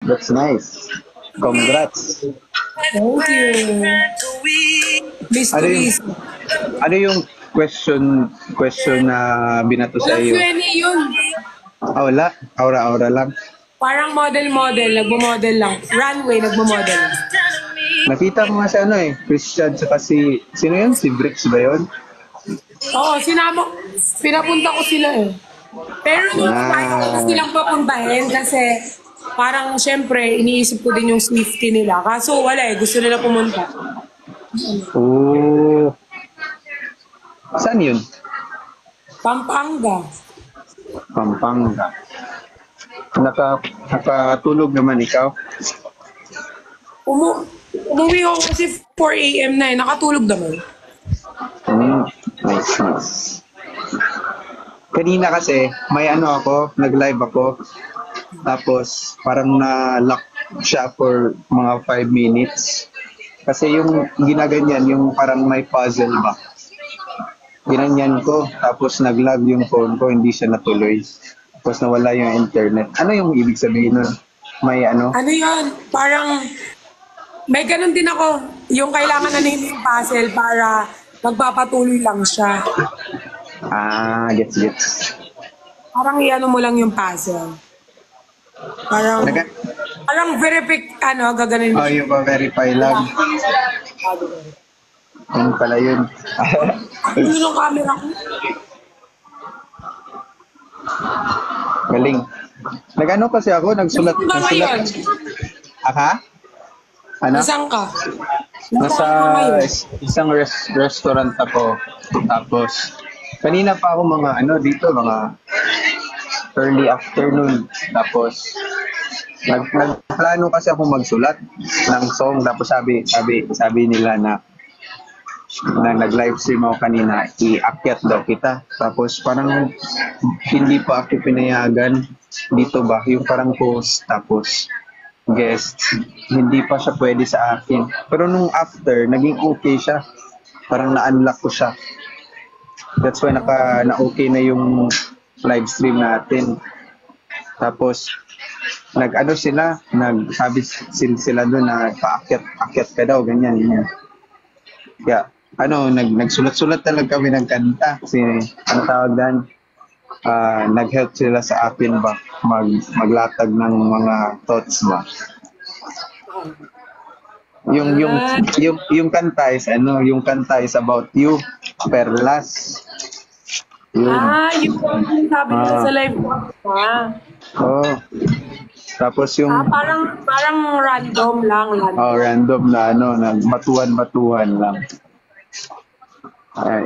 That's nice. Congrats. Thank you. Miss to Ano yung, miss. ano yung question na binato sa Walang iyo? Q&A yun. Ah, wala. Aura-aura lang. Parang model-model, nagmo-model lang. Runway, nagmo-model. Nakita ko nga si ano Christian tsaka sino yun? Si Bricks ba yun? Oo, pinapunta ko sila eh. Pero ayaw ko na silang papuntahin kasi parang syempre iniisip ko din yung safety nila. Kaso wala eh, gusto nila pumunta. Oh. Saan yun? Pampanga. Pampanga. Nakatulog naman ikaw? Umuwi ako kasi 4 a.m. na eh. Nakatulog naman. Nice. Kanina kasi, may nag-live ako. Tapos, parang na-lock siya for mga 5 minutes. Kasi yung ginaganyan, yung parang may puzzle ba. Ginanyan ko, tapos nag-lag yung phone ko, hindi siya natuloy. Tapos nawala yung internet. Ano yung ibig sabihin nun? May ano? Ano yun? Parang may ganun din ako. Yung kailangan na yung puzzle para magpapatuloy lang siya. Ah, gets. Parang iano mo lang yung puzzle. Parang gaganin mo. Oh, yung pa-verify lang. Yun pala yun. Yun yung camera ko. Galing. Nag-ano kasi ako, nagsulat. Saan ka ngayon? Aka? Ano? Nasaan ka? Nasa Nasaan ka ngayon? isang restaurant ako. Tapos, kanina pa ako dito, mga early afternoon. Tapos, nagplano kasi ako magsulat ng song. Tapos sabi nila na nag-live stream ako kanina, iakyat daw kita. Tapos parang hindi pa ako pinayagan dito ba, yung parang host, tapos guest, hindi pa siya pwede sa akin. Pero nung after, naging okay siya. Parang na-unlock ko siya. That's why na-okay na yung live stream natin. Tapos, nagsabi sila doon na paakyat ka daw, ganyan. Kaya, nagsulat-sulat talaga kami ng kanta. Kasi, tawag doon, nag-help sila sa akin ba, maglatag ng mga thoughts ba. Yung kanta is about you, Perlas. Yung sabi nila sa live ko. Oh. Tapos yung parang random lang. Random na batuhan lang.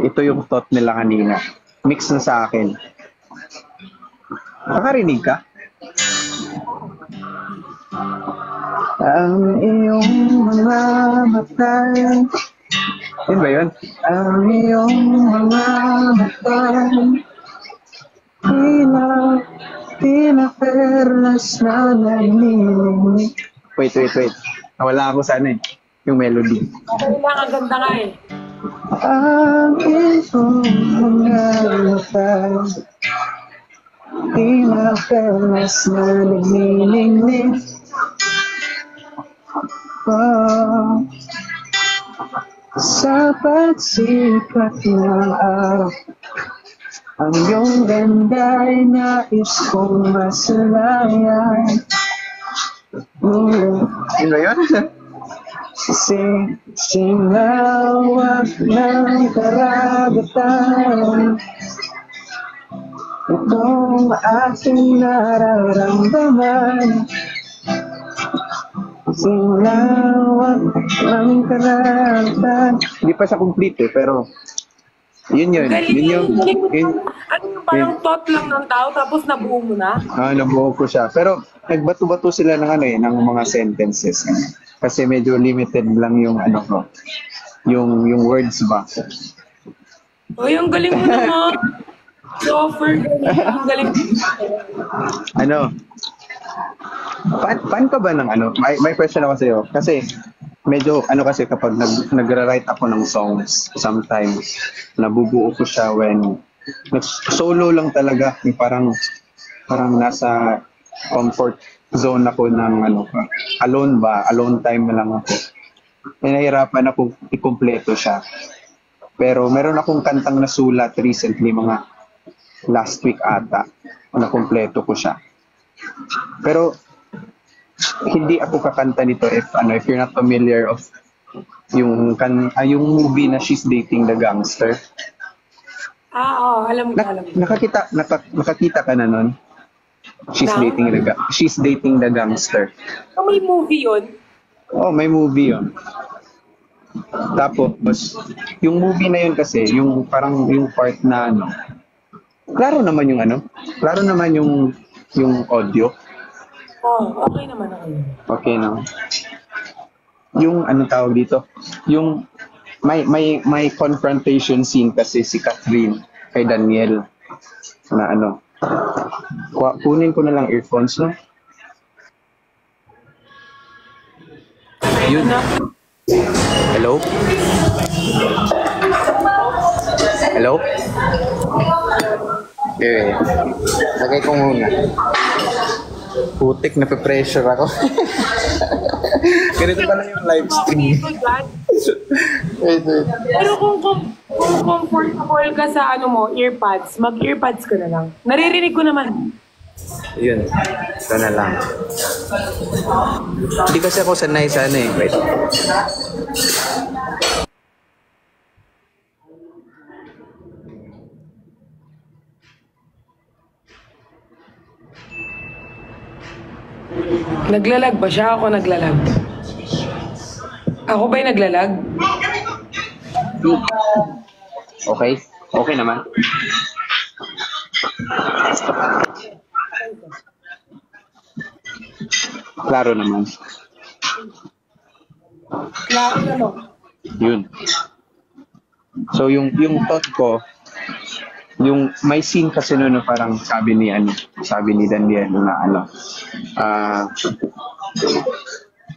Ito yung thought nila kanina. Mix na sa akin. Nakarinig ka? Ang iyong mga mata. Yun ba yun? Ang iyong mga mata. Pinaperlas na naninig. Wait. Nawala ako sa yung melody. Ang ganda nga eh. Ang iyong mga mata. Pinaperlas na naninig. Sa pagsikat ng araw, ang iyong ganda ay nais kong masalayan. Yun ba yun? Sinawag ng karagatan, itong aking nararamdaman. Sinawag ng karagatan. Hindi pa siya complete pero yun. Parang thought lang ng tao tapos nabuo mo na? Nabuo ko siya. Pero nagbato-bato sila ng mga sentences. Kasi medyo limited lang yung yung words ba. Yung galing mo naman. Software, galing. Fan ka ba ng May question ako sa'yo. Kasi medyo kasi kapag nagra-write ako ng songs, sometimes nabubuo ko siya when solo lang talaga, yung parang nasa comfort zone ako ng ano, alone time na lang ako. Nahihirapan ako ikumpleto siya. Pero meron akong kantang nasulat recently, mga last week ata, na kumpleto ko siya. Pero hindi ako kakanta nito if you're not familiar of yung movie na She's Dating the Gangster. Oo, alam ko. Nakakita ka na nun? She's dating the gangster. So, may movie yun? Oh, may movie yun. Tapos, yung movie na yun kasi, yung parang yung part na ano, klaro naman yung audio. Oh, okay naman ako. Okay no. Yung anong tawag dito? Yung may confrontation scene kasi si Catherine kay Daniel na ano. Kunin ko na lang earphones, no? Yun. Hello? Hello? Okay. Lagay ko muna. Putik, nape-pressure ako. Ganito pala yung live stream. Wait. Pero kung comfortable ka sa earpads, mag-earpads ka na lang. Naririnig ko naman. Yun. Ito na lang. Hindi kasi ako sanay sa ano eh. Wait. Naglalag ba siya? Ako naglalag. Ako ba'y naglalag? Okay? Okay naman. Klaro naman. Klaro naman. Yun. So yung thought ko, yung may scene kasi noon na parang sabi ni Daniel na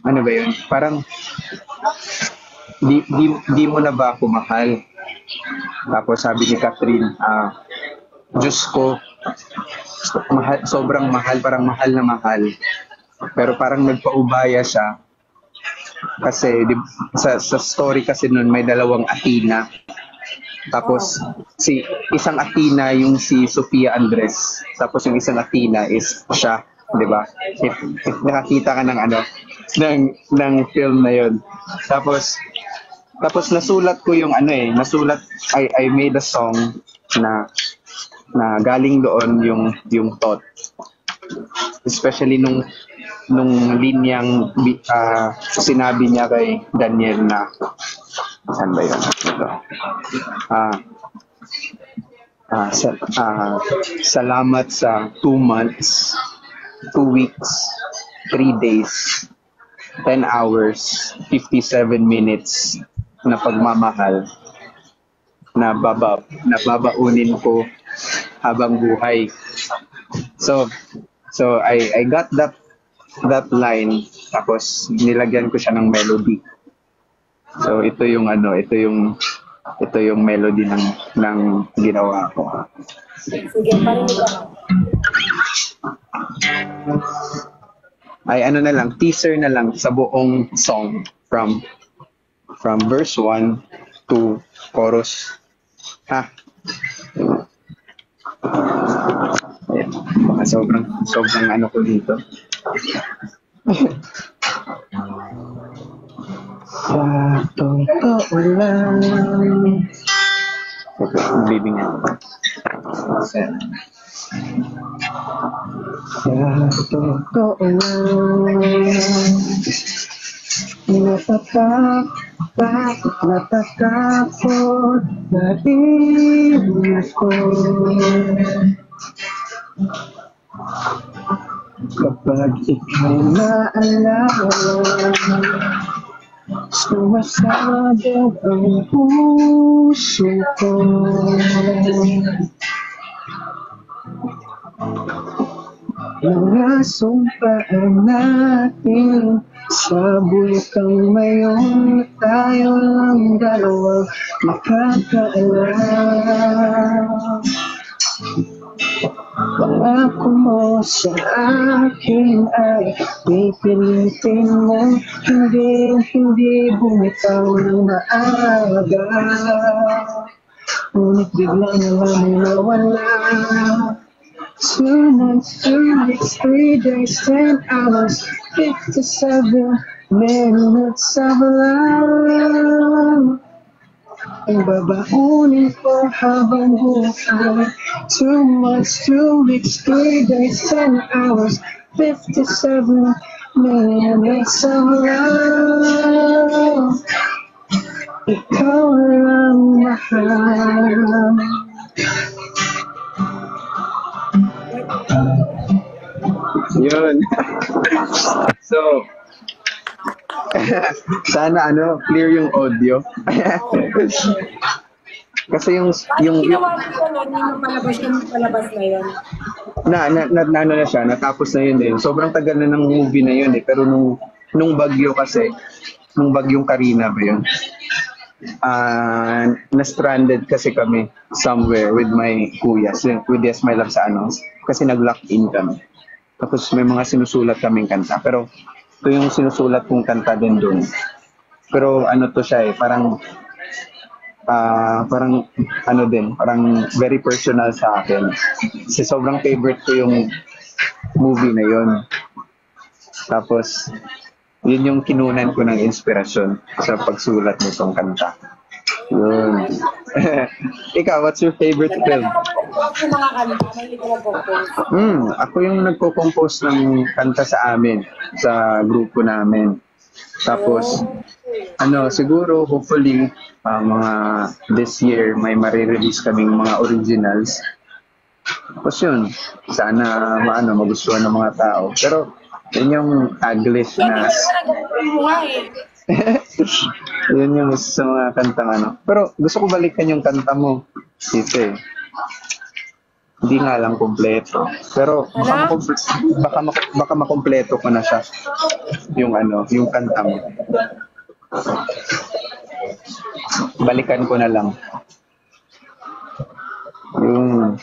ano ba yun? Parang di mo na ba ako mahal? Tapos sabi ni Catherine, Diyos ko, sobrang mahal, parang mahal na mahal. Pero parang nagpaubaya siya. Kasi sa story kasi noon may dalawang Athena. Tapos isang Athena yung si Sofia Andres. Tapos yung isang Athena is siya, 'di ba? If nakakita ka ng film na 'yon. Tapos nasulat ko yung I made a song na galing doon yung thought. Especially nung linyang sinabi niya kay Daniel na saan ba yun? Ito. Salamat sa 2 months, 2 weeks, 3 days, 10 hours, 57 minutes na pagmamahal na babaunin ko habang buhay. So I got that line, tapos nilagyan ko siya ng melody. So ito yung melody ng ginawa ko. Sige, parinig ka. Ay na lang, teaser na lang sa buong song from verse 1 to chorus. Ha? Ayan. Baka sobrang ko dito. Sa totoo lang. Okay, bleeding ako. Sa totoo lang. Natatakot na din ako. Kapag ika'y naalala, sumasabog ang puso ko. Mga sumpaan natin sa bulkang mayon, tayo lang dalawang makakaalam. Pangako mo sa akin ay pipilitin mo hindi bumitaw ng maaga. Ngunit bigla na lang nawala. 2 months, 2 weeks, 3 days, 10 hours, 57 minutes of love. Ang babaunin ko habang buhay. 2 months, 2 weeks, 3 days, 10 hours, 57 minutes of love. Ikaw lang mahal. Yun. So, sana clear yung audio. Kasi yung Ginawa ko nun, yung palabas na yun. ano na siya, natapos na yun eh. Sobrang tagal na ng movie na yun eh. Pero nung bagyo kasi, nung bagyong Karina ba yun? Na-stranded kasi kami somewhere with my kuya, with Yes My Love sa kasi nag-lock in kami. Tapos may mga sinusulat kaming kanta. Pero ito yung sinusulat kong kanta din doon. Pero to siya eh, parang parang very personal sa akin. Kasi sobrang favorite ko yung movie na yun. Tapos, yun yung kinunan ko ng inspirasyon sa pagsulat nitong kanta. Yun. Ikaw, what's your favorite film? Yung mga kanta, hindi ko mag-compose. Ako yung nagko-compose ng kanta sa amin, sa grupo namin. Tapos, siguro, hopefully, mga this year, may marirelease kaming mga originals. Tapos yun, sana magustuhan ng mga tao. Pero, yun yung Taglish na... yun yung sa mga kantang Pero gusto ko balikan yung kanta mo, Tite. Hindi nga lang kompleto. Pero baka makompleto ko na siya. Yung yung kanta mo. Balikan ko na lang. Yung...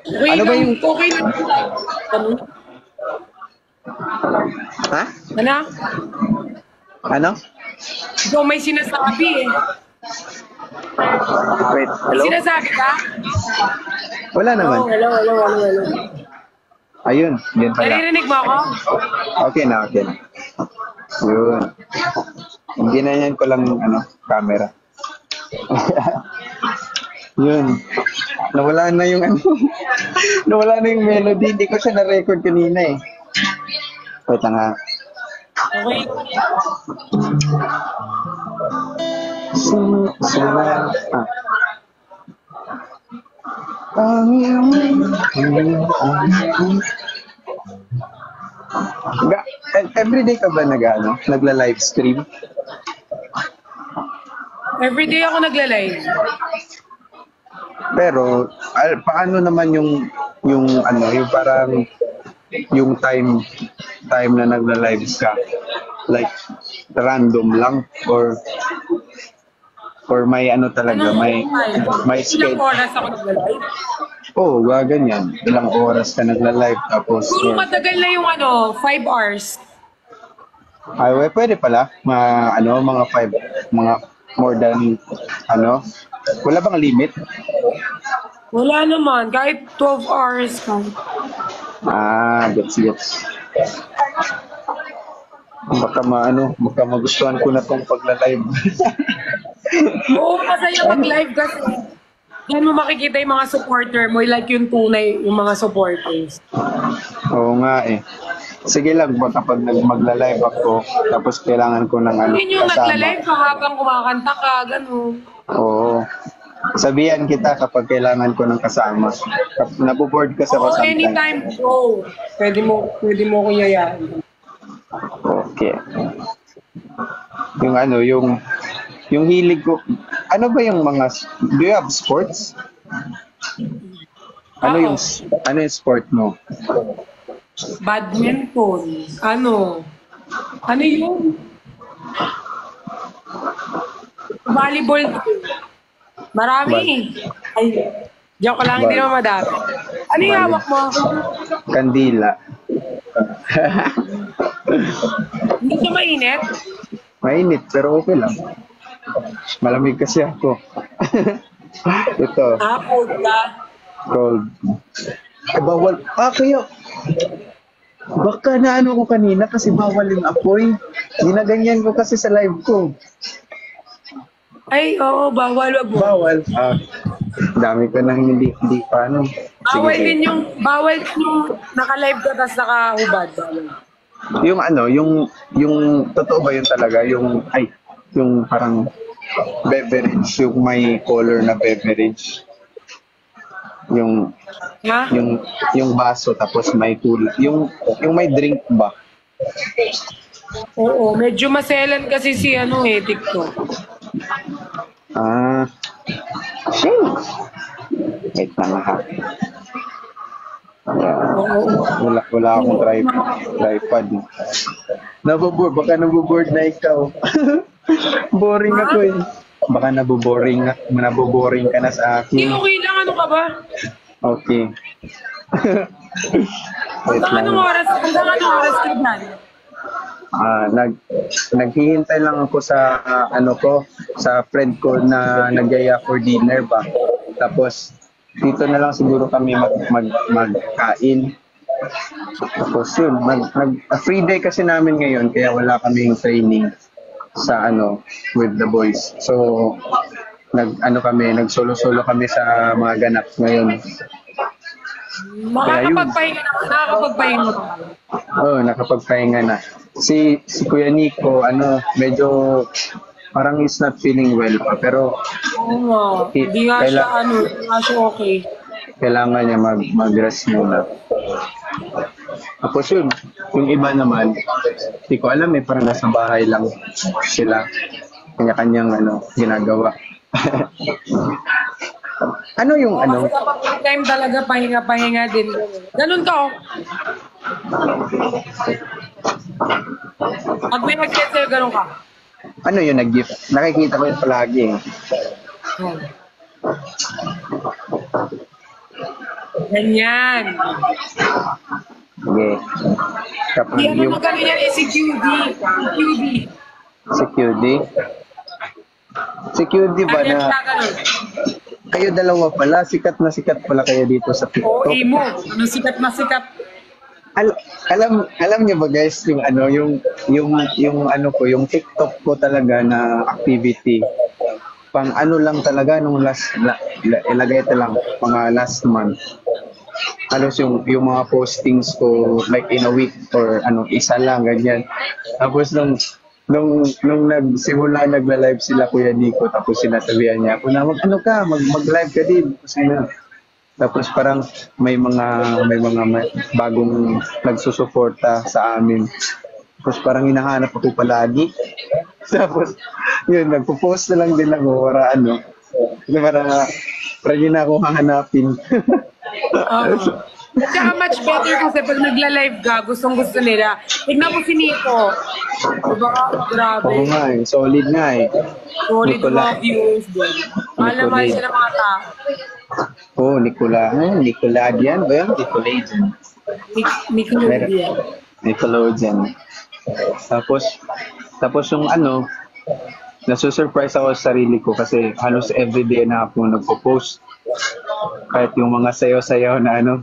Wait, ba yung... Okay lang. Ha? Ano? Ikaw may sinasabi eh. Wait, hello? Sinasabi ka? Wala naman. Hello. Ayun, yun pala. Naririnig mo ako? Okay na. Yun. Ginanyan ko lang camera. Yun. Nawala na yung nawala na yung melody. Hindi ko siya na-record kanina eh. Wait lang ha. Okay. Everyday ka ba nagla-live stream? Everyday ako nagla-live. Pero paano naman yung parang yung time na nagla-live ka? Like random lang or may talaga, may Ilang schedule. oras ako nagla-live? Oo, ganyan. Ilang oras ka nagla-live tapos... Puro matagal na yung 5 hours. Ay, pwede pala. Mga 5, mga more than, wala bang limit? Wala naman. Kahit 12 hours ka. Gets. Baka magustuhan ko na tong pagla-live. Oo, masaya mag-live kasi. Yan mo makikita yung mga supporter mo, like yung tunay, yung mga supporters. Oo nga eh. Sige lang, kapag magla-live ako, tapos kailangan ko ng Hindi yung nagla-live ka habang kumakanta ka, gano'n. Oo. Sabihan kita kapag kailangan ko ng kasama. Naboboard kasi ako sometimes. Anytime, go. Pwede mo ko yayain. Okay. Yung hilig ko, ano ba yung mga, do you have sports? Ano yung sport mo? Badminton. Ano yun? Volleyball. Marami. Ay, joke lang, hindi naman madami. Ano yung Bali. hawak mo? Kandila. Hindi ka mainit? Mainit, pero okay lang. Malamig kasi ako. Ito, Cold ka. cold. Bawal. Kaya, baka na ano ko kanina kasi bawal yung apoy. Ginaganyan ko kasi sa live ko. Ay, oo, bawal. Wag mo. Bawal. Dami ko nang hindi pa ano. Bawal Sige. din yung naka-live ka tapos nakahubad. Bawal. Yung ano, yung totoo ba yun talaga? Yung parang beverage, yung may color na beverage. Yung Ha? yung baso tapos may kulay. Yung may drink ba? Oo, medyo maselan kasi si TikTok. Shit. Wait lang ha. Wala akong tripod. Baka naboboard na ikaw. Boring ako eh. Baka naboboring ka na sa Hindi, akin. okay lang. Ano ka ba? Okay. Wait Hanggang lang. anong oras ka dyan? Naghihintay lang ako sa sa friend ko na nagyaya for dinner ba. Tapos dito na lang siguro kami magkain. Tapos yun, free day kasi namin ngayon kaya wala kaming training sa with the boys. So nagsolo-solo kami sa mga ganap ngayon. Nakakapagpahinga ka. Nakapagpahinga na. Si Kuya Nico, medyo parang is not feeling well pa, pero Oo nga. Hindi nga siya okay. kailangan niya mag-rest muna. Tapos yun, yung iba naman, hindi ko alam parang nasa bahay lang sila. Kanya-kanyang ginagawa. Kapag time talaga, pahinga-pahinga din. Ganun ka, oh. Pag may nag-get sa'yo, ganun ka. Ano yung nag-gift? Nakikita ko yun palagi eh. Ganyan. Sige. Kapag Hindi yung magkano yan si QD. si QD. Si QD ba Ganyan na ka, ganun. kayo dalawa pala, sikat na sikat pala kayo dito sa Oo, TikTok. mo. Anong sikat na sikat? Alam niyo ba guys, yung TikTok ko talaga na activity. Pang lang talaga nung ilagay ito lang mga last month. Halos yung mga postings ko like in a week or isa lang ganyan. Tapos nung nagsimula nagla-live sila Kuya Nico, tapos sinasabihan niya ako na mag-live ka din. Tapos parang may mga bagong nagsusuporta sa amin. Tapos parang hinahanap ako palagi. Tapos yun, nagpo-post na lang din ako para yun na ako hahanapin. Tsaka much better kasi pag nagla-live ka, gustong-gusto nila. Tignan mo si Nico. Diba? Grabe. Oo nga eh, solid nga eh. Solid Nicola. mga views din. Mahal na mahal siya ng mga tao. Oh, Nicolagian ba yun? Nicolagian. Nickelodeon. Nickelodeon. Tapos yung nasusurprise ako sa sarili ko kasi halos everyday na ako nagpo-post. Kahit yung mga sayaw-sayaw na yung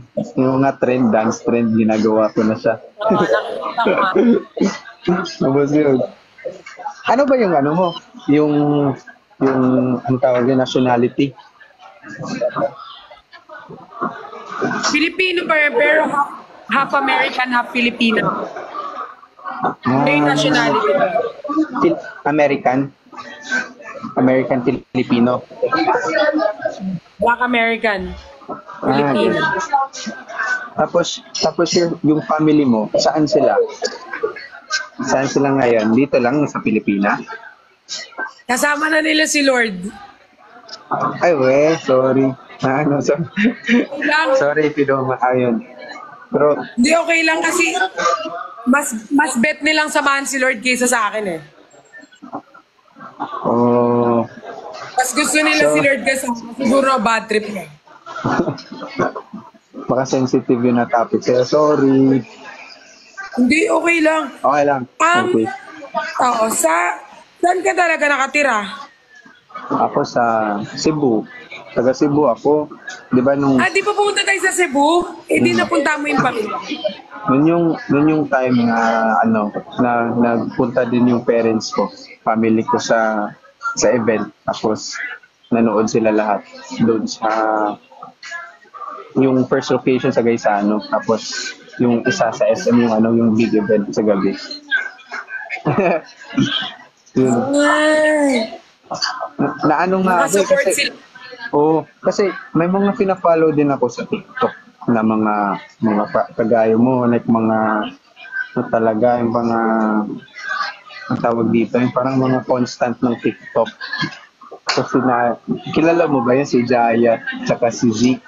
mga dance trend, ginagawa ko na siya. Nakikita ko nga. Tapos yun. Ano ba yung mo? Yung ang tawag yung nationality? Filipino pero half American, half Filipino. Ano yung nationality mo? American Filipino. Black American. Filipino. Tapos yung family mo, saan sila? Saan sila ngayon? Dito lang sa Pilipinas? Kasama na nila si Lord. Ay, sorry. Sorry, Pidoma. Ayun. Pero, Hindi, okay lang kasi mas bet nilang samahan si Lord kaysa sa akin eh. Mas gusto nila si Lord kasama. Siguro bad trip na. baka sensitive yun na topic sa'yo. Sorry. Hindi, okay lang. Okay lang. Okay. Oo, saan ka talaga nakatira? Ako sa Cebu. Taga Cebu ako. Di ba nung Di pa pumunta tayo sa Cebu? Di napunta mo yung pamilya. Nun yung time na na nagpunta din yung parents ko, family ko sa event, tapos nanood sila lahat doon sa yung first location sa Gaisano, tapos yung isa sa SM yung big event sa gabi. Yun. Ay, Na ano nga ako nakasupport kasi sila. kasi may mga pina-follow din ako sa TikTok na mga kagaya mo, like mga talaga yung mga ang tawag dito, yung parang mga constant ng TikTok. Kasi kilala mo ba yan si Jaya tsaka si Zeke?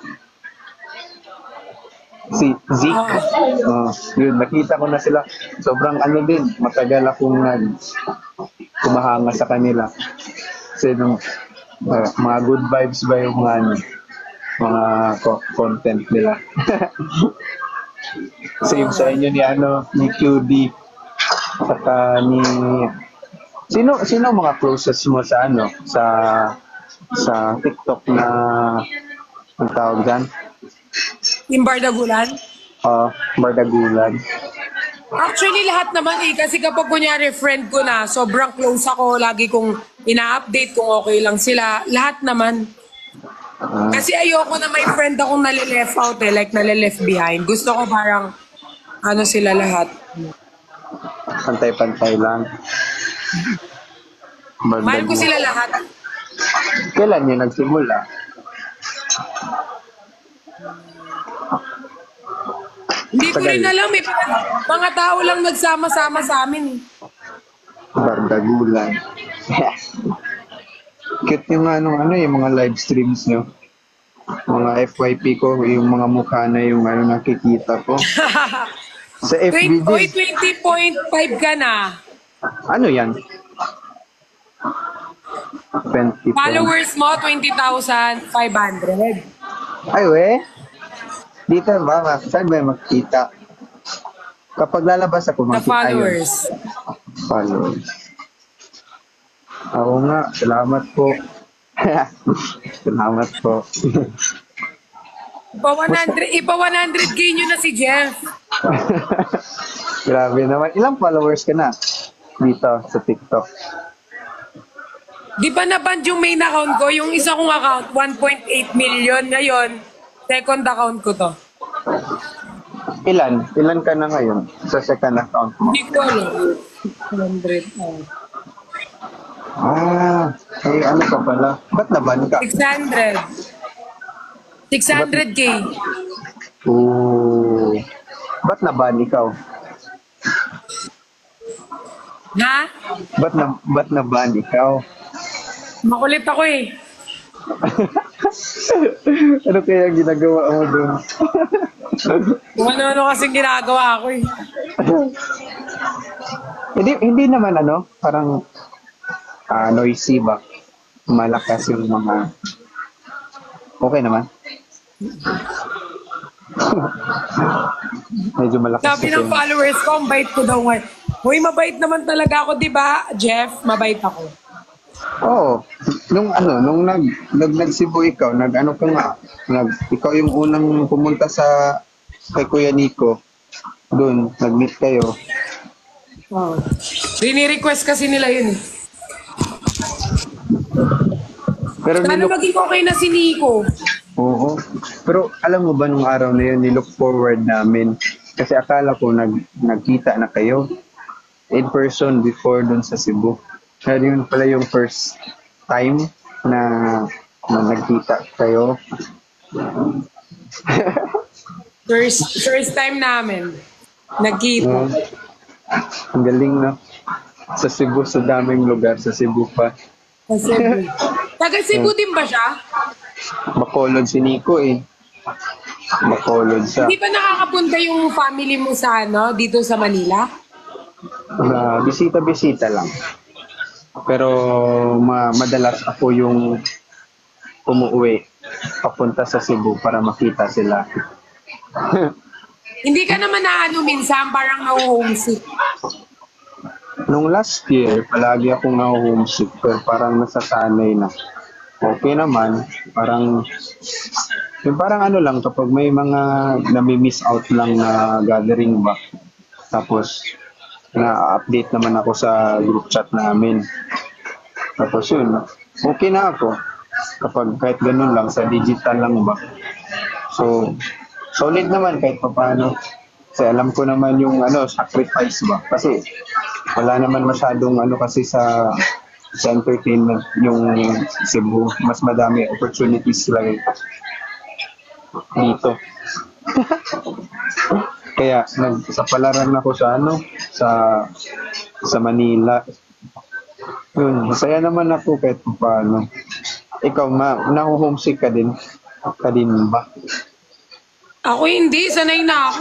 Si Zeke. Yun, nakita ko na sila. Sobrang din, matagal akong kumahanga sa kanila. Kasi nung mga good vibes ba yung mga content nila. Same sa inyo ni QD saka ni sino mga closest mo sa sa TikTok na ang tawag dyan? Yung Bardagulan? Bardagulan. Actually, lahat naman kasi kapag kunyari friend ko na, sobrang close ako, lagi kong ina-update kung okay lang sila. Lahat naman. Kasi ayoko na may friend akong nalileft out like nalileft behind. Gusto ko parang, sila lahat. Pantay-pantay lang. Mahal ko sila lahat. Kailan yun nagsimula? Hindi ko rin alam mga tao lang nagsama-sama sa amin. Bardagulan. Cute yung yung mga live streams nyo. Mga FYP ko, yung mga mukha na yung nakikita ko. Sa FB Oy, 20.5 ka na. Ano yan? 20. Followers mo, 20,500. Ay, we? Dito ba? Saan ba makikita? Kapag lalabas ako, The makikita followers. Followers. Oo nga, salamat po. Salamat po. Ipa 100k nyo na si Jeff. Grabe naman. Ilang followers ka na dito sa TikTok? Di ba na-ban yung main account ko? Yung isa kong account, 1.8 million. Ngayon, second account ko to. Ilan? Ilan ka na ngayon sa second account mo? Hindi ko alam. 100. Ano ka pala? Ba't naban ka? 600. 600k. Ba't naban ikaw? Ha? Ba't naban ikaw? Makulit ako eh. Ano kaya ginagawa mo doon? Kung ano-ano kasing ginagawa ko eh. Hindi naman parang noisy ba? Malakas yung mga... Okay naman. Medyo malakas. Sabi ng followers ko, ang bait ko daw ngayon. Uy, mabait naman talaga ako, di ba? Jeff, mabait ako. Oo. Nung nag-Cebu ikaw, ka nga. Ikaw yung unang pumunta kay Kuya Nico. Doon, nag-meet kayo. Oh. Rini-request kasi nila yun eh. Pero Sana maging okay na si Nico. Oo. Pero alam mo ba nung araw na yun, nilook forward namin. Kasi akala ko nagkita na kayo in person before doon sa Cebu. Kaya yun pala yung first time na nagkita kayo. First time namin. Nagkita. Ang galing na. Sa Cebu, sa daming lugar. Sa Cebu pa. Sa Cebu. Taga Cebu din ba siya? Bacolod si Nico eh. Bacolod siya. Hindi ba nakakapunta yung family mo sa dito sa Manila? Bisita-bisita lang. Pero madalas ako yung umuwi papunta sa Cebu para makita sila. Hindi ka naman na ano minsan, parang na-homesick. Nung last year, palagi akong na-homesick pero parang nasasanay na. Okay naman, parang ano lang kapag may mga nami-miss out lang na gathering ba. Tapos na-update naman ako sa group chat namin. Tapos yun, okay na ako. Kapag kahit ganun lang, sa digital lang ba. So, solid naman kahit papaano. Kasi alam ko naman yung sacrifice ba. Kasi wala naman masyadong kasi sa entertainment yung Cebu. Mas madami opportunities lang dito. Kaya nagsapalaran ako sa Manila. Yun, masaya naman ako kahit paano. Ikaw, naho-homesick ka din? Ka din ba? Ako hindi, sanay na ako.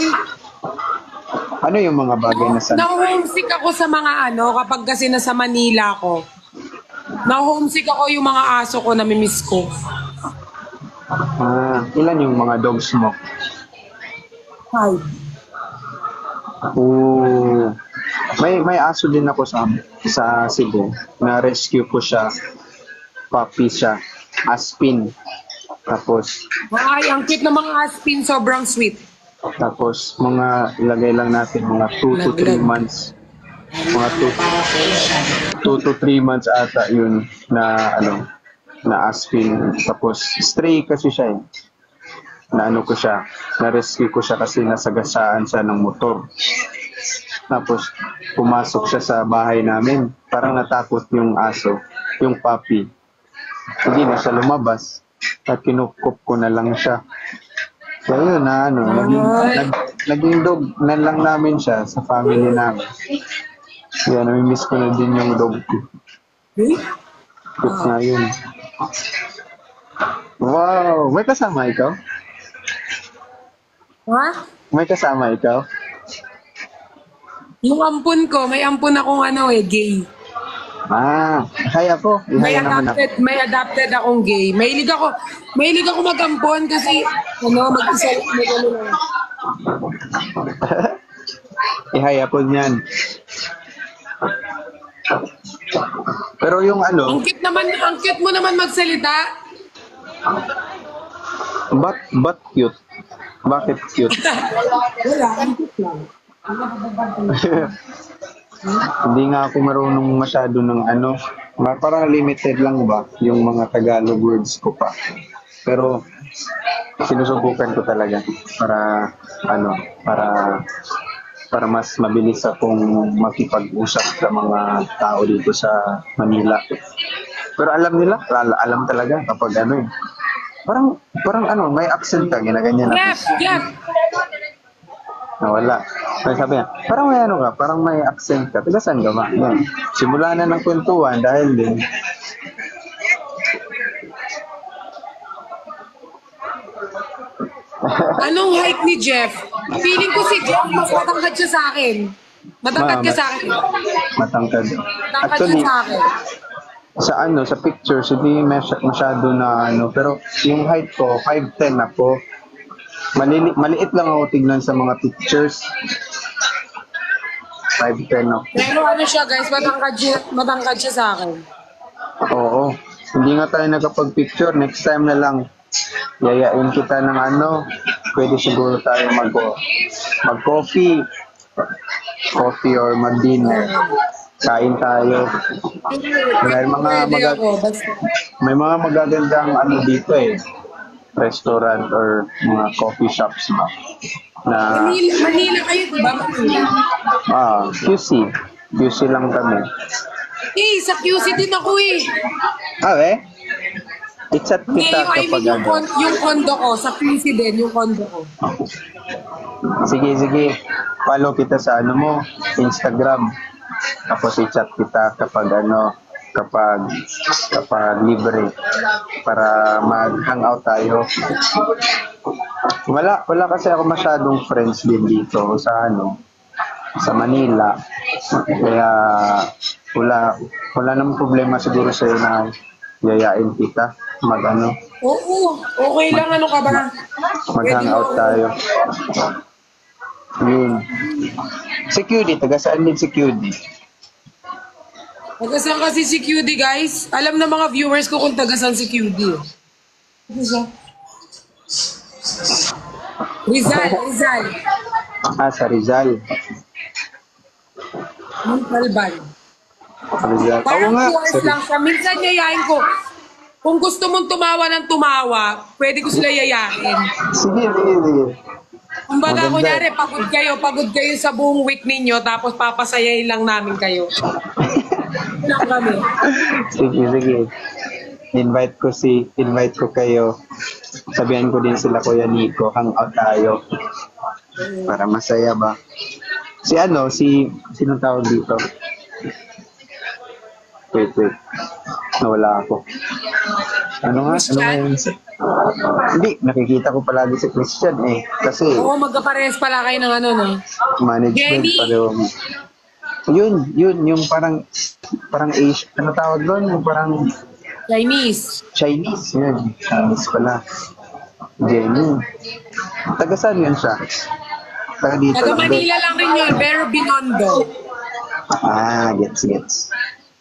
Ano yung mga bagay na Na-homesick ako sa mga kapag kasi nasa Manila ako. Na-homesick ako yung mga aso ko, namimiss ko. Ilan yung mga dogs mo? 5. May aso din ako sa Cebu. Na-rescue ko siya. Puppy siya. Aspin. Tapos, Ay, ang cute ng mga aspin, sobrang sweet. tapos ilagay lang natin mga 2 to 3 months. Mga 2 to 3 months ata yun na aspin. Tapos, stray kasi siya eh. Na-rescue ko siya kasi nasagasaan siya ng motor. Tapos, pumasok siya sa bahay namin. Parang natakot yung aso, yung puppy. Hindi na siya lumabas. At kinukup ko na lang siya. So yun naging dog na lang namin siya sa family namin. Kaya namimiss ko na din yung dog ko. Cute nga yun. Wow! May kasama ikaw? Ha? May kasama ikaw? Yung ampun ko, may ampun akong gay. Hi ako. Naman ako. May adopted akong gay. Mahilig ako mag-ampon kasi mag-isa lang. Ihay ako niyan. Pero yung Ang cute mo naman magsalita. But cute. Bakit cute? Wala, ang cute lang. Hindi nga ako marunong masyado ng parang limited lang ba yung mga Tagalog words ko pa. Pero sinusubukan ko talaga para mas mabilis akong makipag-usap sa mga tao dito sa Manila. Pero alam nila, alam talaga kapag parang may accent ka, ginaganyan ako. Jeff! Nawala. Ay, sabi niya, parang may parang may accent ka. Taga saan ka ba? Yan. Simula na ng kwentuhan dahil din. Anong height ni Jeff? Feeling ko si Jeff, mas matangkad siya sa akin. Matangkad ka sa akin. Matangkad. Matangkad siya sa akin. Sa pictures, hindi masyado na pero yung height ko, 5'10 ako. Maliit lang ako tignan sa mga pictures. 5'10 ako. Pero siya guys, matangkad siya sa akin. Oo. Hindi nga tayo nakapag-picture. Next time na lang. Yayain kita ng pwede siguro tayo mag-coffee. Coffee or mag-dinner. Kain tayo. May mga magagandang dito eh. Restaurant or mga coffee shops ba? Manila kayo, diba? Manila. QC. QC lang kami. Sa QC din ako eh. I-chat kita kapag yung condo ko, sa QC din, yung condo ko. Sige. Follow kita sa Instagram. Tapos i-chat kita kapag libre para mag-hangout tayo. Wala kasi ako masyadong friends din dito sa Manila. Kaya wala namang problema siguro sa'yo na yayain kita. Mag-ano, Oo, okay lang, ano ka ba? Pwede mag-hangout mo. tayo. Yun. Si QD, taga saan din si QD? Tagasan kasi si QD, guys. Alam na mga viewers ko kung tagasan si QD. Ano siya? Rizal. Sa Rizal. Montalban. Rizal. Oo Parang nga. 2 hours lang siya. Minsan yayain ko. Kung gusto mong tumawa ng tumawa, pwede ko sila yayain. Sige. Kumbaga, Maganda. kunyari, pagod kayo sa buong week ninyo, tapos papasayain lang namin kayo. Lang kami. Sige. Invite ko kayo. Sabihan ko din sila Kuya Nico, hangout tayo. Para masaya ba? Sino tawag dito? Wait. Nawala ako. Ano nga yun? Hindi, nakikita ko palagi si Christian eh. Kasi Oo, magkapares pala kayo ng ano, no? management Jenny! pa rin. Yun, yung parang Asian, ano tawag doon? Yung parang Chinese. Chinese, yun. Chinese pala. Jenny. Taga saan yun siya? Taga dito Taga lang din. Manila lang rin yun, pero Binondo. Gets.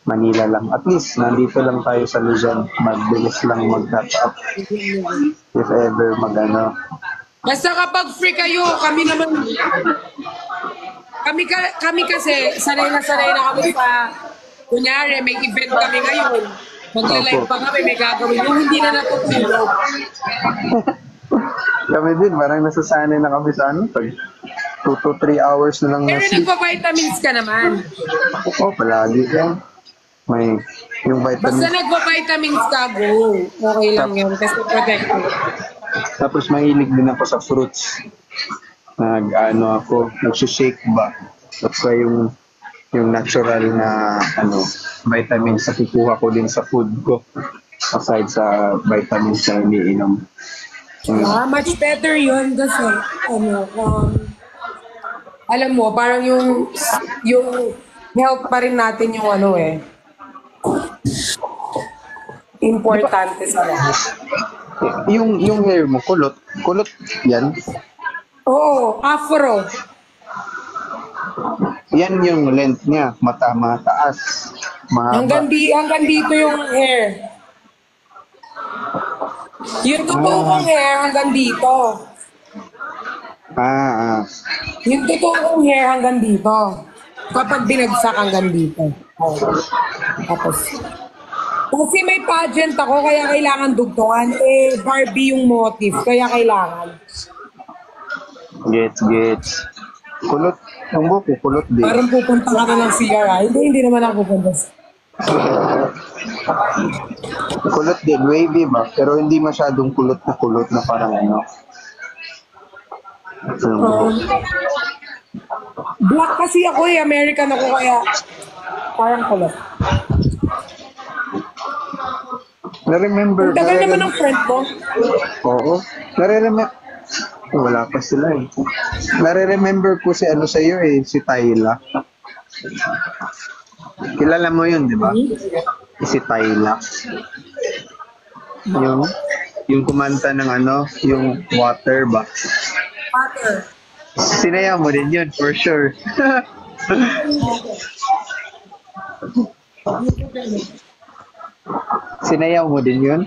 Manila lang. At least, nandito lang tayo sa Luzon. Magbilis lang mag-catch up. If ever Basta kapag free kayo, kami naman, kami kasi, sanay na kami sa, kunyari, may event kami ngayon. Magla-live pa kami, may gagawin. Yung hindi na natutulog. Kami din, parang nasasanay na kami sa pag 2 to 3 hours na lang Pero na sleep. nagpa-vitamins ka naman. Oo, palagi yan. May, yung Basta vitamin. nagpa-vitamins ka, go. Okay lang yun, kasi protected. Tapos mahilig din ako sa fruits. Nagsushake ba? Tapos yung natural na vitamins na kukuha ko din sa food ko. Aside sa vitamins na iniinom. Much better yun kasi, alam mo, parang yung health pa rin natin yung importante sa lahat. Yung hair mo, kulot yan. Oo, afro. Yan yung length niya, mataas, mahaba. Hanggang dito yung hair. Yung totoo kong hair hanggang dito. Yung totoo kong hair hanggang dito. Kapag binagsak hanggang dito. Oh. Tapos, kasi may pageant ako, kaya kailangan dugtungan. Barbie yung motif, kaya kailangan. Gets. Kulot. Ang buko, kulot din. Parang pupunta ka na ng CRI. Hindi naman ako pupunta. Kulot din, wavy ba? Pero hindi masyadong kulot na parang Black kasi ako American ako, kaya parang kulot. Na-remember. Tagal naman ng friend ko. Oo. Wala pa sila eh. Nare-remember ko si sa'yo si Tyla. Kilala mo yun, di ba? Si Tyla. Yung kumanta ng yung water ba? Water. Sinaya mo din yun, for sure. Sinayaw mo din yun?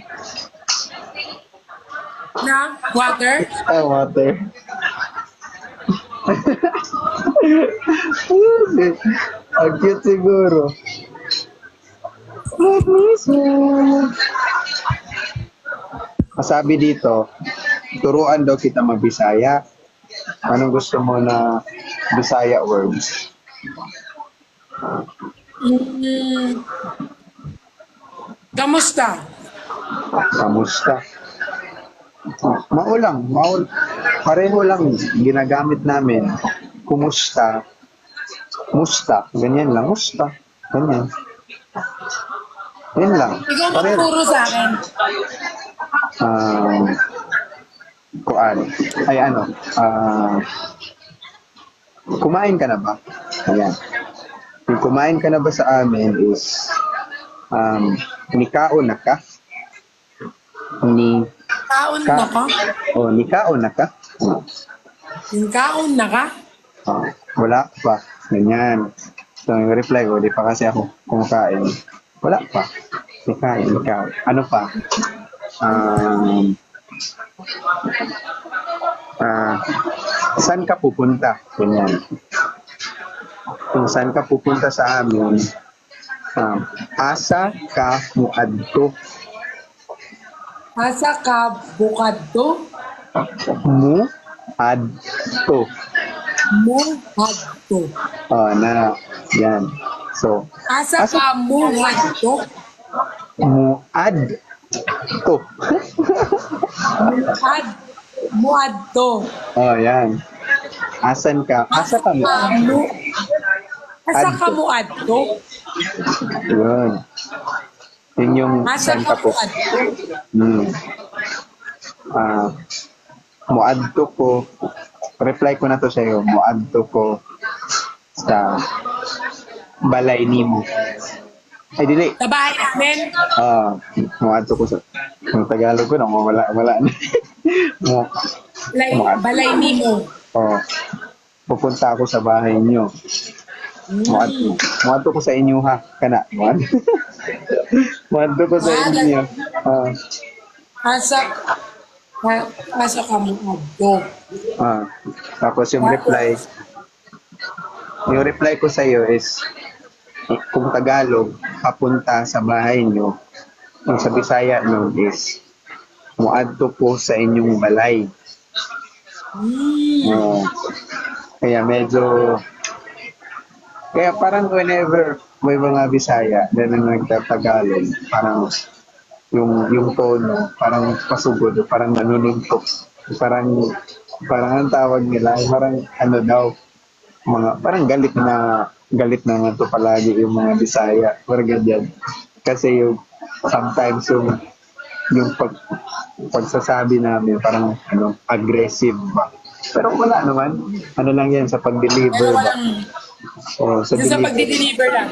Na? Water? Water. Ang cute siguro. Masabi dito, turuan daw kita magbisaya. Anong gusto mo na Bisaya words? Kamusta? Kamusta? Maulang. Pareho lang ginagamit namin. Kumusta? Musta. Ganyan lang. Musta. Ganyan. Yan lang. Ikaw magturo sa akin. Kumain ka na ba? Ayan. Yung kumain ka na ba sa amin is Nikao na ka? Ni Kaon ka? na ka? Nikao na ka? Yung kaon na ka? Wala pa. Ganyan. So, yung reply ko, di pa kasi ako kumakain. Wala pa. Nikain, ikaw. Ano pa? Um, Saan ka pupunta? Ganyan. Kung saan ka pupunta sa amin, asa ka muadto? Asa ka bukad to? Muadto. Muhad to. Yan. So, Asa ka muhad to? muadto. Muhad to. Yan. Asan ka? Asa ka mo? Asa ka muad to? Yun. Yun yung Asa saan ka ka po. muad to? Muadto ko. Reply ko na to sa'yo. Muadto ko sa balay nimo. Ay, dili. Sa bahay namin? Muadto ko sa... Ang Tagalog ko, wala na. Balay nimo. Pupunta ako sa bahay niyo. Muadto ko sa inyo ha. Kana. Muadto ko sa inyo. Asa ka muad to? Tapos yung reply ko sa iyo is kung Tagalog, papunta sa bahay niyo. Kung sa Bisaya nun is muadto po sa inyong balay. Kaya parang whenever may mga Bisaya na nagtatagalog, parang yung tono, parang pasugod, parang nanununtok. Parang ang tawag nila, parang ano daw, parang galit na nga to palagi yung mga Bisaya. Parang ganyan. Kasi sometimes yung pagsasabi namin parang aggressive ba. Pero wala naman. Ano lang yan sa pag-deliver ba. Sa pag-deliver lang.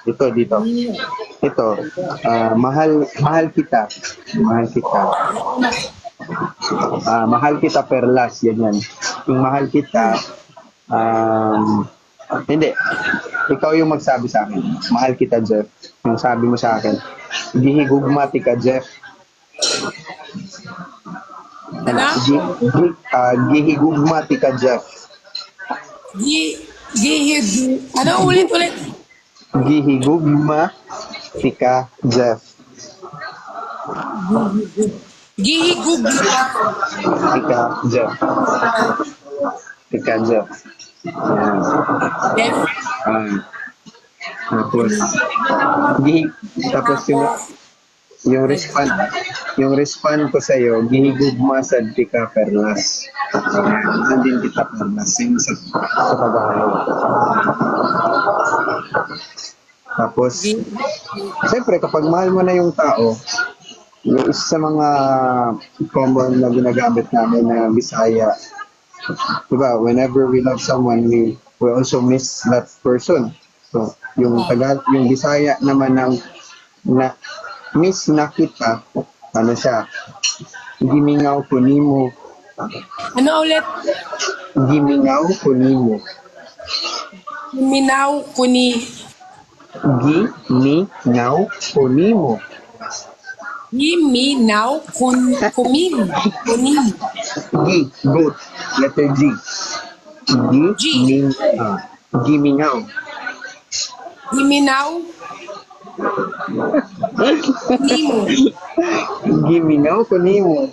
Dito. Ito. Mahal kita. Mahal kita perlas. Yan. Yung mahal kita, hindi. Ikaw yung magsabi sa akin. Mahal kita, Jeff. Yung sabi mo sa akin, gihigugmati ka, Jeff. Gihigugmati ka, Jeff. Ano? Ulit. Gihigugmati ka, Jeff. Gihigugmati ka, Jeff. Tika, Jeff. Jeff? Tapos yung respond ko sa iyo, gihigugma sa tika perlas. Andin kita perlas yung sa trabaho. Tapos siyempre kapag mahal mo na yung tao, yung isa sa mga common na ginagamit namin na Bisaya, diba, whenever we love someone, we also miss that person. So, yung Bisaya naman na miss na kita, ano siya, gimingaw ko nimo. Ano ulit? Gimingaw ko nimo. Gimingaw ko ni... Gimingaw ko nimo. Giminaw kumin. Goat. Letter G. Gimingaw. Giminaw kunimo. Gimingaw kunimo.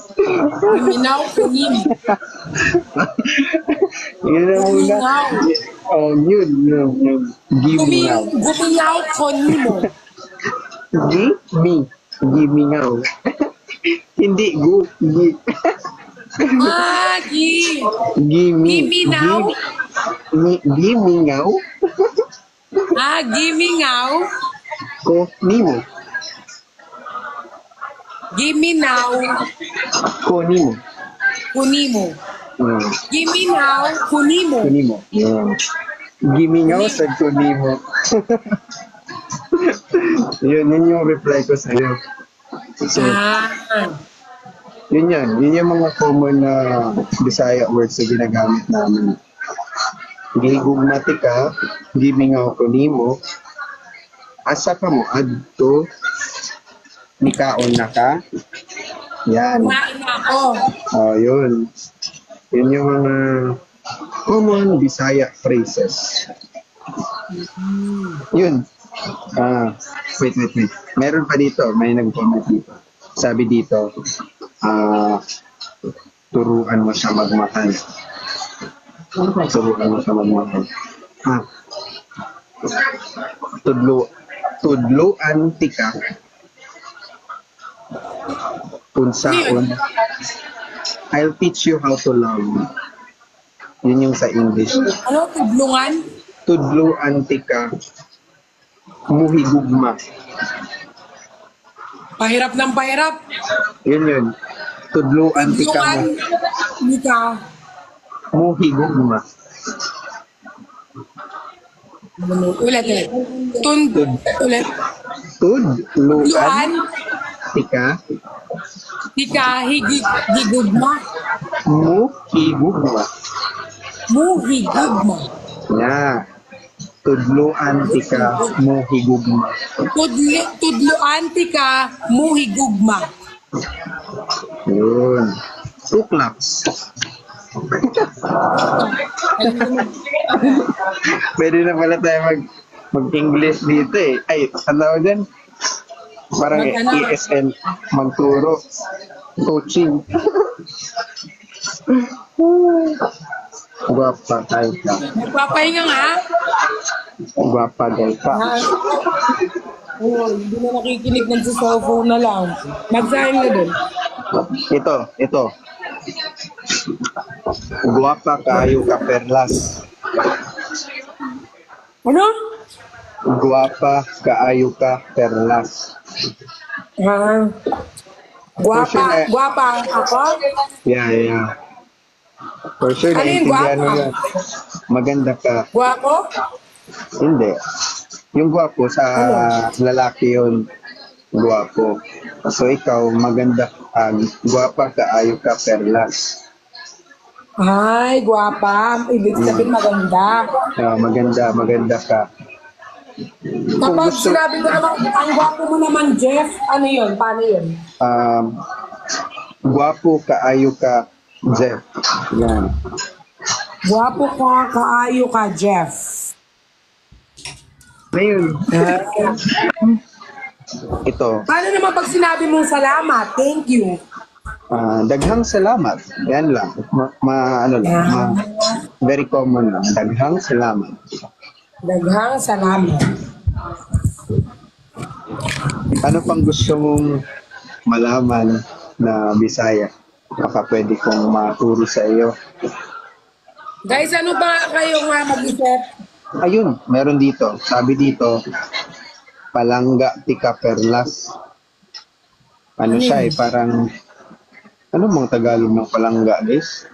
Giminaw kunimo. Yun na muna. Yun. Gimingaw. Giminaw kunimo. Gimingaw. Hindi gi. Giminaw. Gimingaw. Gimingaw. Ko nimo. Giminaw. Kunimo. Giminaw kunimo. Yeah. Gimingaw sa kunimo. Yun yung reply ko sa'yo. So, Ah, yun yan. Yun yung mga common na Bisaya words na ginagamit namin. Gigugmati ka, gimingaw ko nimo, asa ka mo adto, nikaon na ka. Yan. kumain na ako. Oh, yun. Yun yung mga common Bisaya phrases. Yun. Wait. Meron pa dito. May nag-comment dito. Sabi dito, turuan mo siya magmahal. Turuan mo siya magmahal. Tudluan tika. Unsaon. I'll teach you how to love. Yun yung sa English. Ano, tudlungan? Tudluan tika. Muhigugma. Pahirap ng pahirap. Yun. Tudluan tika Tudlungan, hindi ka. muhigugma. Ulit. Ulit. Tudluan Tudluan, tika hindi ka higugma. muhigugma. Muhigugma. Yeah. Tudluan tika muhigugma. Tudluan ka, muhigugma. Yun. Tuklaps. Pwede na pala tayo mag-English dito eh. Ay, ano tawag dyan? Parang ESN Manturo. Coaching. Guwapa tayo ka. Nagpapahinga nga. Guwapa tayo ka. Oo, hindi na nakikinig ng sa cellphone na lang. Magsahin na din. Ito. Guwapa kayo ka perlas. Ano? Guwapa kaayo ka perlas. Guwapa ako? Yeah. For sure, Ano yung naiintindihan mo guwapa? yan. Maganda ka. Guwapo? Hindi. Yung guwapo sa lalaki yun, guwapo. So ikaw, maganda ka. Guwapa kaayo ka perlas. Ay, guwapa. Ibig sabihin maganda. Maganda ka. Kapag sinabi ko naman, ang guwapo mo naman, Jeff, ano yun? Paano yun? Guwapo kaayo ka, Jeff. Yan. Guwapo ka, kaayo ka, Jeff. Ngayon, ito. Paano naman pag sinabi mong salamat? Thank you. Daghang salamat. Yan lang. Very common lang. Daghang salamat. Daghang salamat. Ano pang gusto mong malaman na Bisaya? Baka pwede kong maturo sa iyo. Guys, ano ba kayo nga mag-isip? Ayun, meron dito. Sabi dito, palangga tika perlas. Ano siya eh, parang, ano mga Tagalog ng palangga, guys?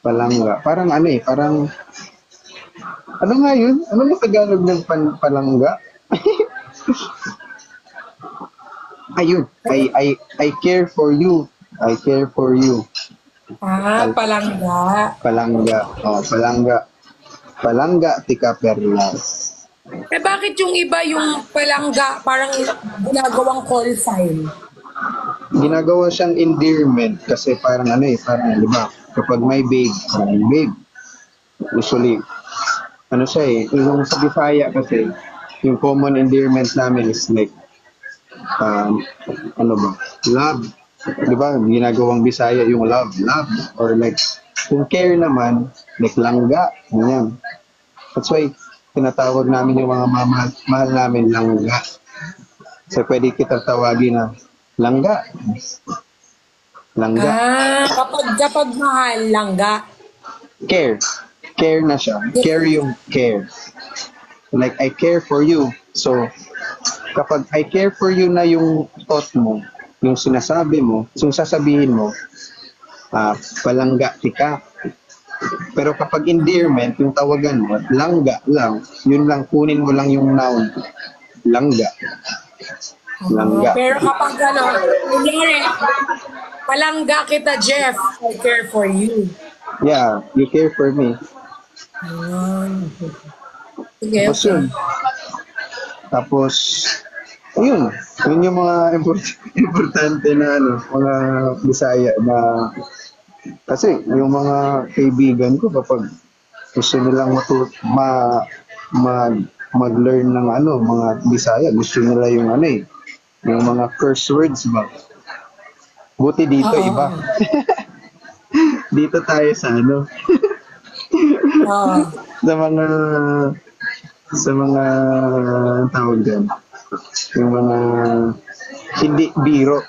Palangga. Parang ano eh, parang, ano nga yun? Ano mga Tagalog ng palangga? Ayun, I care for you. I care for you. Palangga. Palangga. Oh, palangga. Palangga tika perlas. Eh bakit yung iba yung palangga parang ginagawang call sign? Ginagawa siyang endearment kasi parang ano eh, parang di ba? Kapag may babe, usually, ano siya eh, yung sa Bisaya kasi, yung common endearment namin is like, ano ba? Love. Di ba? Ginagawang Bisaya yung love. Or like, yung care naman, like langga. Ganyan. That's why, tinatawag namin yung mga mahal namin langga. So, pwede kita tawagin na langga. Langga. Kapag mahal, langga. Care. Care na siya. Care yung care. Like, I care for you. So, kapag I care for you na yung thought mo, yung sinasabi mo, yung sasabihin mo, palangga tika. Pero kapag endearment, yung tawagan mo, langga lang, yun lang, kunin mo lang yung noun. Langga. Langga. Pero kapag kunyari, palangga kita, Jeff, I care for you. Yeah, you care for me. Sige, Tapos okay. yun. Tapos, yun. Yun yung mga importante na mga Bisaya na kasi yung mga kaibigan ko kapag gusto nilang mag-learn ng mga Bisaya, gusto nila yung yung mga curse words ba. Buti dito Oo. iba. Dito tayo sa Oo. sa mga tawag dyan. Yung mga hindi biro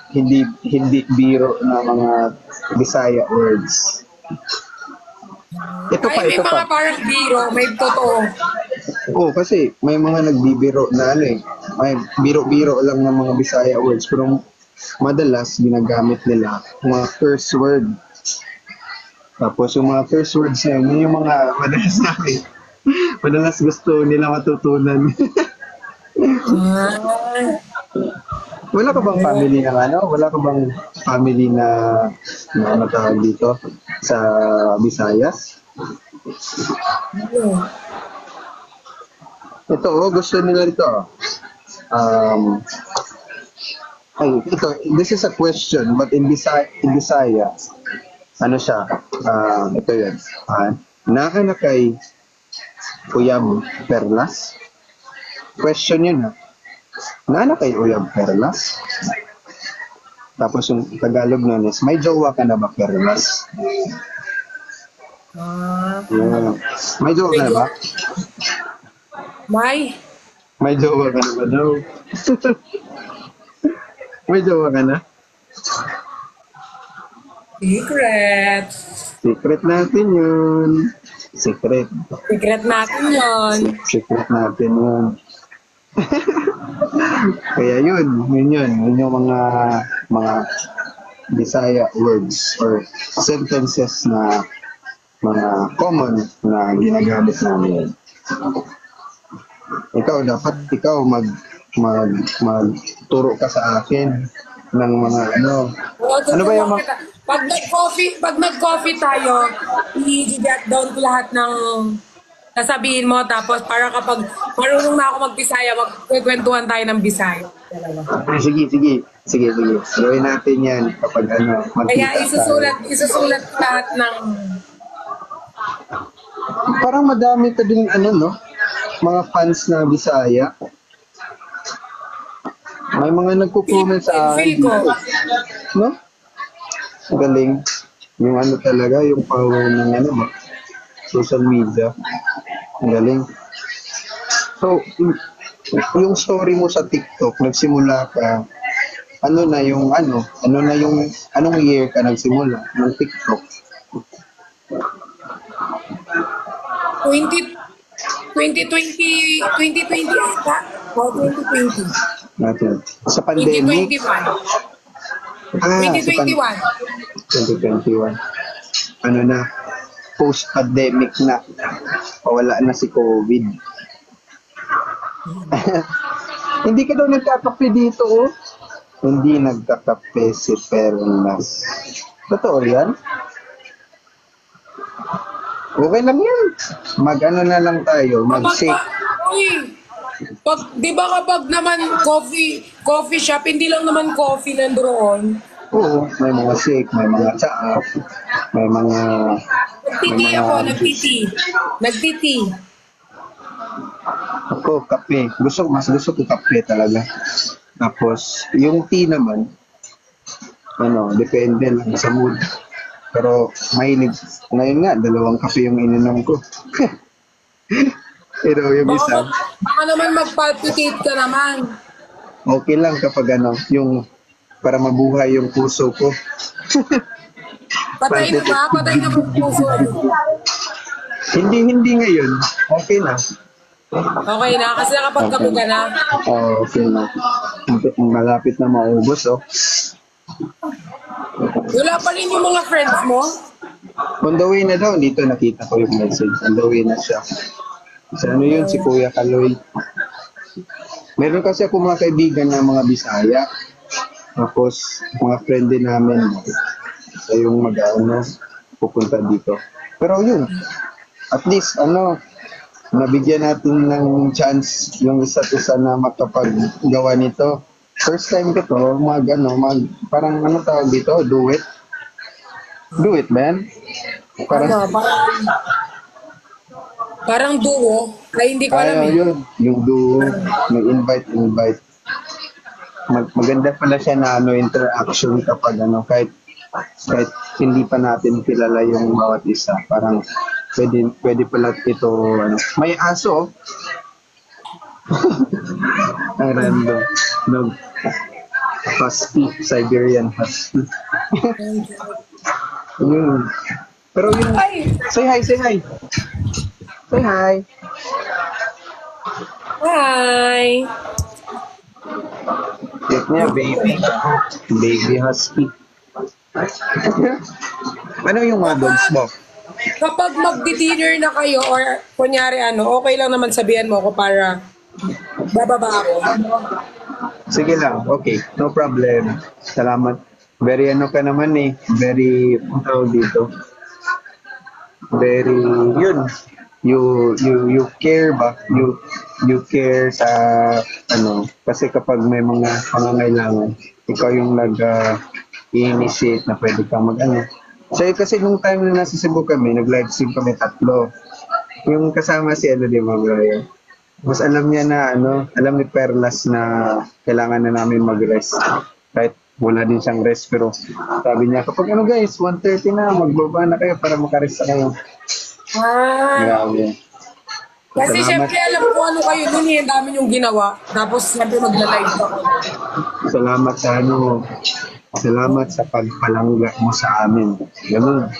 na mga Bisaya words. Ito Ay, may mga parang biro, may totoo. Kasi may mga nagbibiro na may biro-biro lang ng mga Bisaya words pero madalas ginagamit nila mga curse word. Tapos yung mga curse words na yun yung mga madalas gusto nila matutunan. Wala ka bang family wala ka bang family na tawag dito sa Visayas? Ito, gusto nila ito. This is a question, but in Bisaya, siya? Ito yun. Naka na kay Uyab Perlas? Question yun, Nana kay Uyab Perlas? Tapos yung Tagalog nun is, may jowa ka na ba, Perlas? Yeah. May jowa ka na ba? May jowa ka na ba daw? May jowa ka na? Secret. Secret natin yun. Secret natin yun. Kaya yun yung mga Bisaya words or sentences na mga common na ginagamit namin. Ikaw magturo ka sa akin ng mga ano ba yung pag nag-coffee tayo, i-jot down ko lahat ng sasabihin mo, tapos para kapag marunong na ako mag-Bisaya, magkwentuhan tayo ng Bisaya. Sige. Gawin natin yan kapag Kaya isusulat lahat ng... Parang madami ka din mga fans na Bisaya. May mga nagko-comment sa akin. No? Galing. Yung talaga, yung power ng social media. Galing. So, yung story mo sa TikTok, nagsimula ka, anong year ka nagsimula ng TikTok? 2020 ata? O 2020? Natin. Sa pandemic? 2021. 2021. Post-pandemic na. Wala na si COVID. Hindi ka daw nagkakape dito, Hindi nagkakape si Perlas. Totoo yan? Okay lang yan. Na lang tayo. Mag-shake. Di ba kapag naman coffee shop, hindi lang naman coffee nandoon. Oo, may mga shake, may mga tsaa, may mga... Nagtiti. Ako, kape. Mas gusto ko kape talaga. Tapos, yung tea naman, depende lang sa mood. Pero, mahilig. Ngayon nga, 2 kape yung ininom ko. Pero yung isa... Baka naman mag-palpitate ka naman. Okay lang kapag yung para mabuhay yung puso ko. Patay na ba? Patay na ba yung puso? Hindi ngayon. Okay na. Okay na, kasi nakapagkape ka na. Okay na. Malapit na maubos, Wala pa rin yung mga friends mo? On the way na daw, dito nakita ko yung message. On the way na siya. So, ano yun, si Kuya Kaloy. Meron kasi ako mga kaibigan na mga Bisaya. Tapos, mga friend din namin. So, yung mag-ano, pupunta dito. Pero yun, at least, nabigyan natin ng chance yung isa't isa na makapaggawa nito. First time ko to, parang tawag dito, do it. Do it, man. Parang, Parang duo. Ay, hindi ko alam eh. yun, yung duo, invite. Maganda pala siya na interaction kapag kahit hindi pa natin kilala yung bawat isa. Parang pwede pala ito, may aso. Ang random. No. Husky, Siberian Husky. Yun. Pero yun, say hi. Say hi. Hi! Cute niya, baby. Baby Husky. Ano yung mga dogs mo? Kapag magdi-dinner na kayo or kunyari okay lang naman sabihan mo ako para bababa ako. Sige lang, okay. No problem. Salamat. Very ka naman eh. Very, dito. Very, yun. You care ba? You care sa, kasi kapag may mga pangangailangan, ikaw yung nag-initiate na pwede kang So, kasi nung time na nasa Cebu kami, nag-live stream kami 3. Yung kasama si di ba, Brian? Mas alam niya na, alam ni Perlas na kailangan na namin mag-rest. Kahit wala din siyang rest, pero sabi niya, kapag guys, 1:30 na, magbaba na kayo para makarest na kayo. Grabe. Kasi syempre alam ko kayo dun ang dami yung ginawa. Tapos syempre magla-live ako. Salamat sa Salamat sa pagpalangga mo sa amin. Ganun.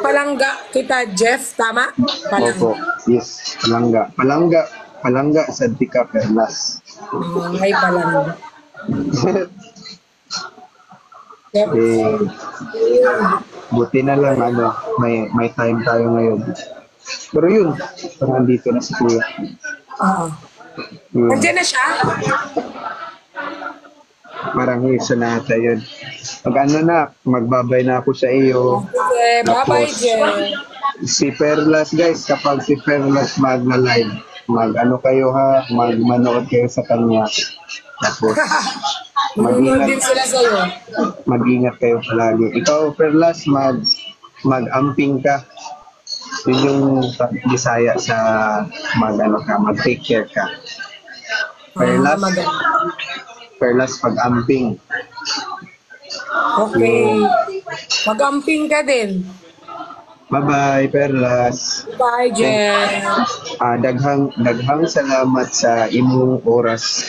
Palangga kita, Jeff, tama? Opo, yes, palangga sa Tika Perlas. Ay, palangga. Buti na lang, may time tayo ngayon. Pero yun, nandito na si Kuya. Nandiyan na siya? Parang isa na ata yun. Magbabay na ako sa iyo. Okay, bye-bye, Jen. Si Perlas, guys, kapag si Perlas mag-live, kayo ha, manood kayo sa kanya. Tapos, din sila sa'yo. Mag-ingat kayo palagi. Ikaw, Perlas, mag-amping ka. Yun yung Bisaya sa mag-take care ka. Perlas, pag-amping. Okay. Mag-amping ka din. Bye-bye, Perlas. Bye, Jen. Daghang salamat sa imong oras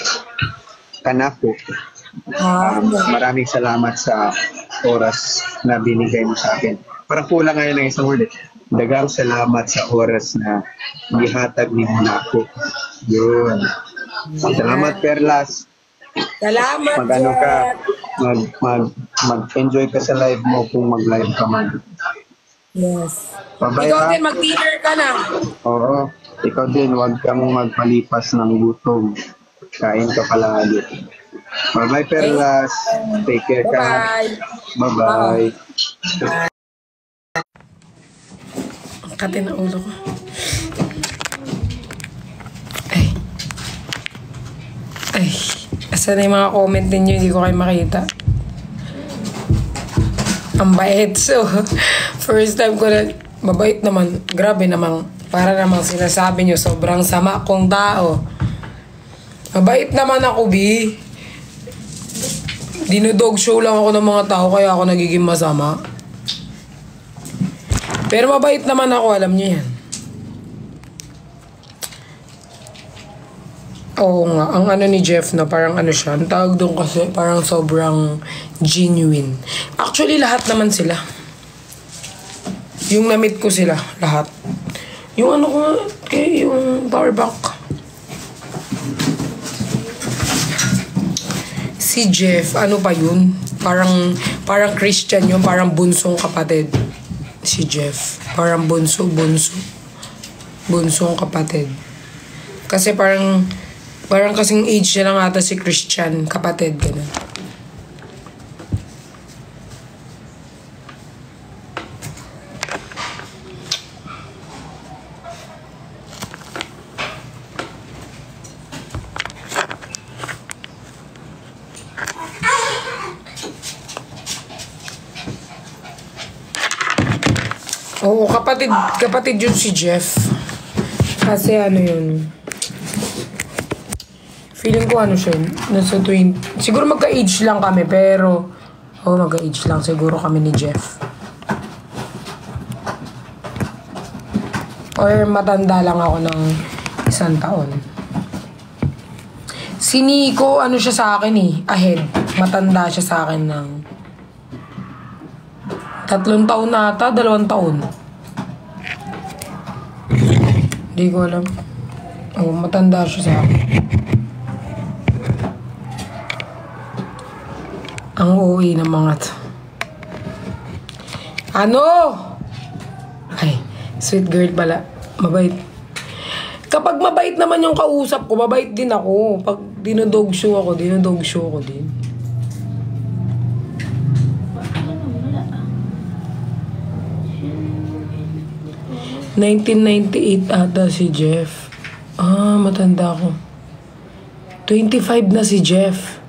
kanako. Maraming salamat sa oras na binigay mo sa akin. Parang kulang ngayon ng isang word. Daghang salamat sa oras na gihatag ni mo na ako. Yun. Salamat, Perlas. Salamat, mag-enjoy ka sa live mo kung mag-live ka man. Yes. Bye-bye, ikaw din, mag-dinner ka na. Oo. Ikaw din, huwag kang magpalipas ng gutom. Kain ka palagi. Bye-bye, Perlas. Take care ka. Bye-bye. Ang kate na ulo ko. Ay. Asa na yung mga comment ninyo, hindi ko kayo makita. Ang bait. So, first time ko na, mabait naman. Grabe naman. Para namang sinasabi nyo, sobrang sama kong tao. Mabait naman ako, Bi. Dinodog show lang ako ng mga tao, kaya ako nagiging masama. Pero mabait naman ako, alam nyo yan. Oo nga, ang ni Jeff na parang siya, ang tawag doon kasi parang sobrang genuine. Actually, lahat naman sila. Yung na-meet ko sila, lahat. Yung ko, yung power bank. Si Jeff, pa yun? Parang Christian yun, parang bunsong kapatid. Si Jeff. Parang bunsong kapatid. Kasi parang kasing age niya lang ata si Christian, kapatid, gano'n. Oo, kapatid yun si Jeff. Kasi ano yun, feeling ko ano siya, nasa 20, siguro magka-age lang kami, pero, magka-age lang siguro kami ni Jeff. Or matanda lang ako ng 1 taon. Si Nico, ano siya sa akin ahead. Matanda siya sa akin ng 3 taon na ata, 2 taon. Hindi ko alam. Matanda siya sa akin. Ang OA ng mga to. Ano? Ay, sweet girl pala. Mabait. Kapag mabait naman yung kausap ko, mabait din ako. Pag dinodog show ako din. 1998 ata si Jeff. Matanda ko. 25 na si Jeff.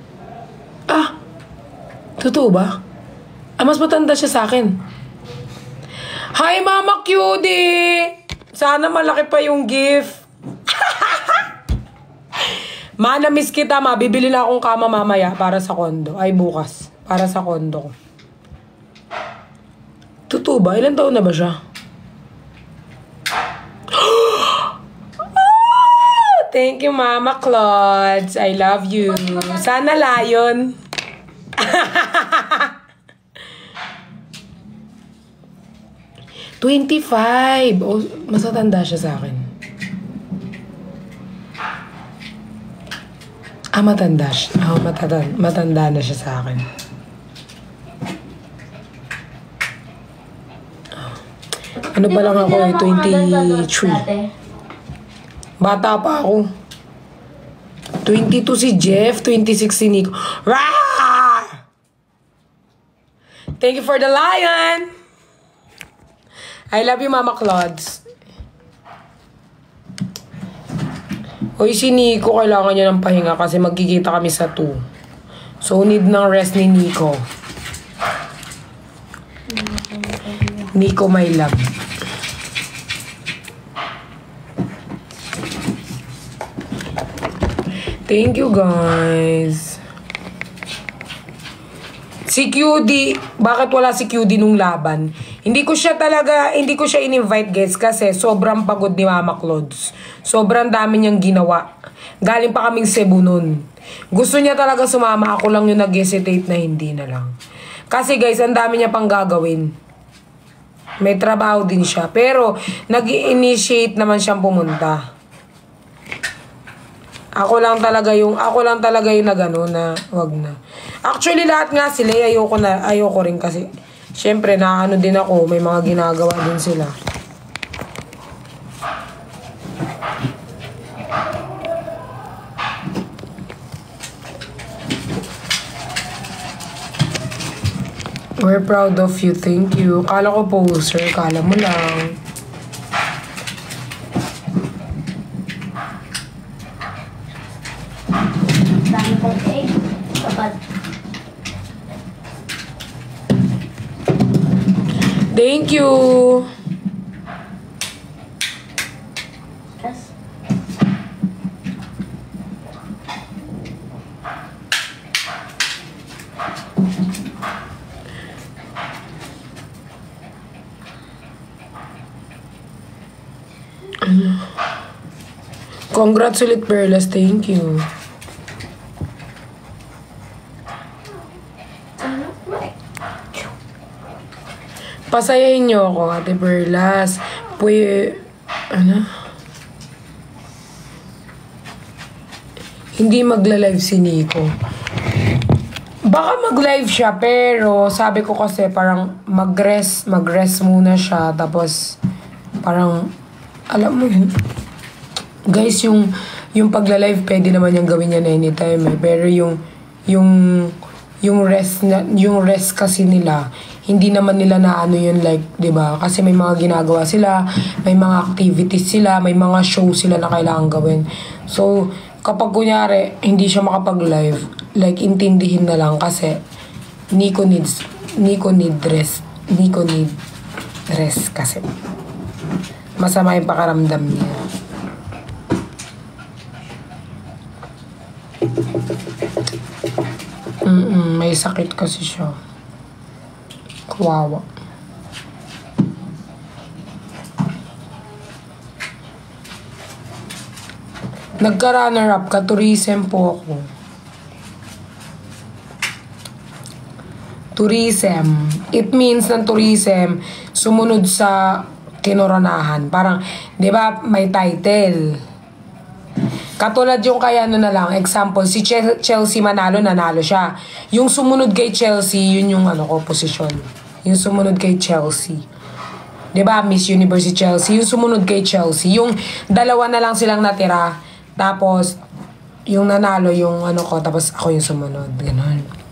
Totoo ba? Mas matanda siya sa akin. Hi, Mama Cutie! Sana malaki pa yung gift. Ma, na-miss kita, ma. Bibili na akong kama mamaya para sa kondo. Ay, bukas. Para sa kondo ko. Totoo ba? Ilan taon na ba siya? Thank you, Mama Claude. I love you. Sana layon. $25. Mas matanda siya sa akin. Matanda siya. Matanda na siya sa akin. Ano pa lang ako 23. Bata pa ako. 22 si Jeff, 26 si Nico. Rawr! Thank you for the lion. I love you, Mama Claudes. Si Nico, kailangan niya ng pahinga kasi magkikita kami sa 2. So, need ng rest ni Nico. Nico, my love. Thank you, guys. Si QD, bakit wala si QD nung laban? Hindi ko siya in-invite, guys, kasi sobrang pagod ni Mama Claudes. Sobrang dami niyang ginawa. Galing pa kaming Cebu nun. Gusto niya talaga sumama, ako lang yung nag-hesitate na hindi na lang. Kasi, guys, ang dami niya pang gagawin. May trabaho din siya. Pero, nag-initiate naman siyang pumunta. Ako lang talaga yung nagano na wag na. Actually, lahat nga sila, ayoko rin kasi. Siyempre, naano din ako, may mga ginagawa din sila. We're proud of you, thank you. Kala ko poser, kala mo lang. Thank you. Yes. Congrats ulit, Perlas. Thank you. Pasayahin niyo ako, Ate Perlas. Hindi magla-live si Nico. Baka mag-live siya, pero sabi ko kasi parang mag-rest muna siya. Tapos, parang, alam mo yun, guys, yung pagla-live, pwede naman yung gawin yan anytime eh. Pero yung rest kasi nila, hindi naman nila na ano yun, like, 'di ba? Kasi may mga ginagawa sila, may mga activities sila, may mga show sila na kailangan gawin. So, kapag kunyari hindi siya makapag-live, like intindihin na lang kasi Nico need rest kasi. Masama yung pakaramdam niya. May sakit kasi siya. Kawawa. Nagka-runner-up ka, tourism po ako. Tourism. It means ng tourism, sumunod sa kinoronahan. Parang, di ba, may title. Katulad yung kaya ano na lang, example, si Chelsea nanalo siya. Yung sumunod kay Chelsea, yun yung ano ko, posisyon. Yung sumunod kay Chelsea. Diba, Miss Universe si Chelsea? Yung sumunod kay Chelsea. Yung dalawa na lang silang natira. Tapos, yung nanalo, yung ano ko, tapos ako yung sumunod. Ganon.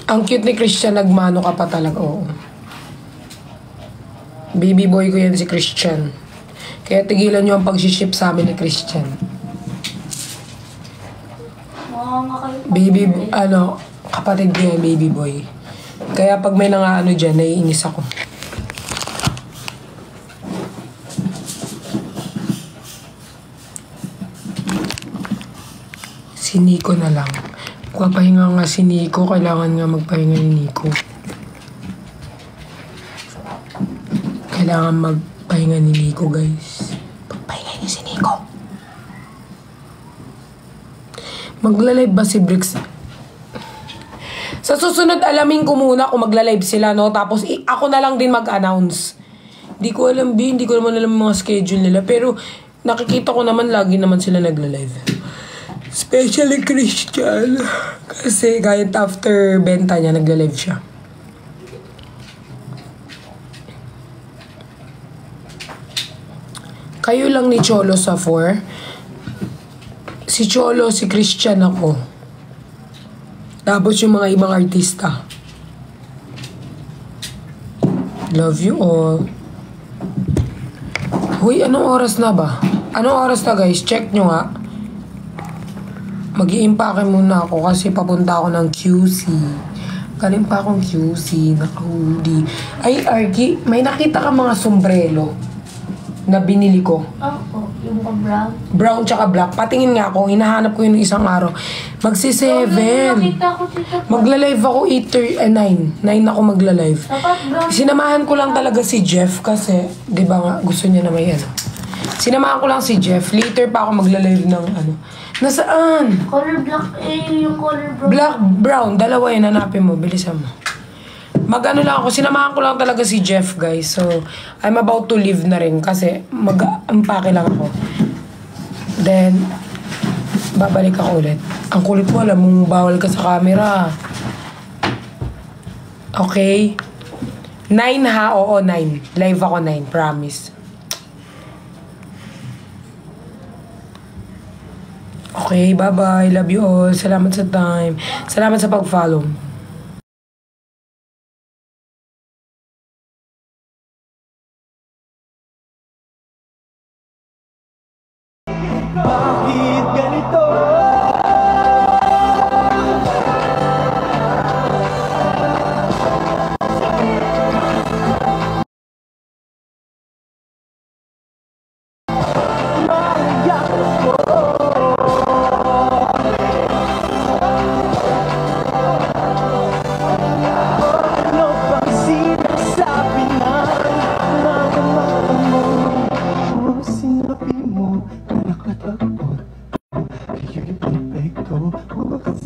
Ang cute ni Christian, nagmano ka pa talaga, oo. Baby boy ko yan si Christian. Kaya tigilan nyo ang pag-ship sa amin ni Christian. Baby, kapatid ko yan, baby boy. Kaya pag may nangaano dyan, naiinis ako. Si Nico na lang. Papahinga nga si Nico, kailangan nga magpahinga ni Nico. Kailangan magpahinga ni Nico, guys. Pagpahinga niya si Nico. Magla-live ba si Bricks? Sa susunod, alamin ko muna kung magla-live sila, no? Tapos, ako na lang din mag-announce. Hindi ko alam, hindi ko naman alam mga schedule nila. Pero, nakikita ko naman, lagi naman sila nagla-live. Especially Christian. Kasi kahit after benta niya, nagla-live siya. Kayo lang ni Cholo sa 4. Si Cholo, si Christian ako. Tapos yung mga ibang artista. Love you all. Huy, anong oras na ba? Anong oras na, guys? Check nyo nga. Mag-i-impake muna ako kasi papunta ako ng QC. Galing pa akong QC, naka-hoodie. Ay, Arky, may nakita ka mga sombrero na binili ko. Oo, yung brown. Brown tsaka black. Patingin nga ako, hinahanap ko yun isang araw. Magsi-7. Magla-live ako 9. 9 ako magla-live. Sinamahan ko lang talaga si Jeff kasi, di ba nga, gusto niya na may ano. Sinamahan ko lang si Jeff. Later pa ako magla-live ng ano. Nasaan? Color black yung color brown. Black, brown. Dalawa yun. Hanapin mo. Bilisan mo. Mag-ano lang ako. Sinamahan ko lang talaga si Jeff, guys. So, I'm about to leave na rin kasi mag-ampake lang ako. Then, babalik ako ulit. Ang kulit mo, alam mong bawal ka sa camera. Okay? 9 ha? Oo, 9. Live ako 9. Promise. Okay, bye-bye. Love you all. Salamat sa time. Salamat sa pag-follow. Bakit ganito?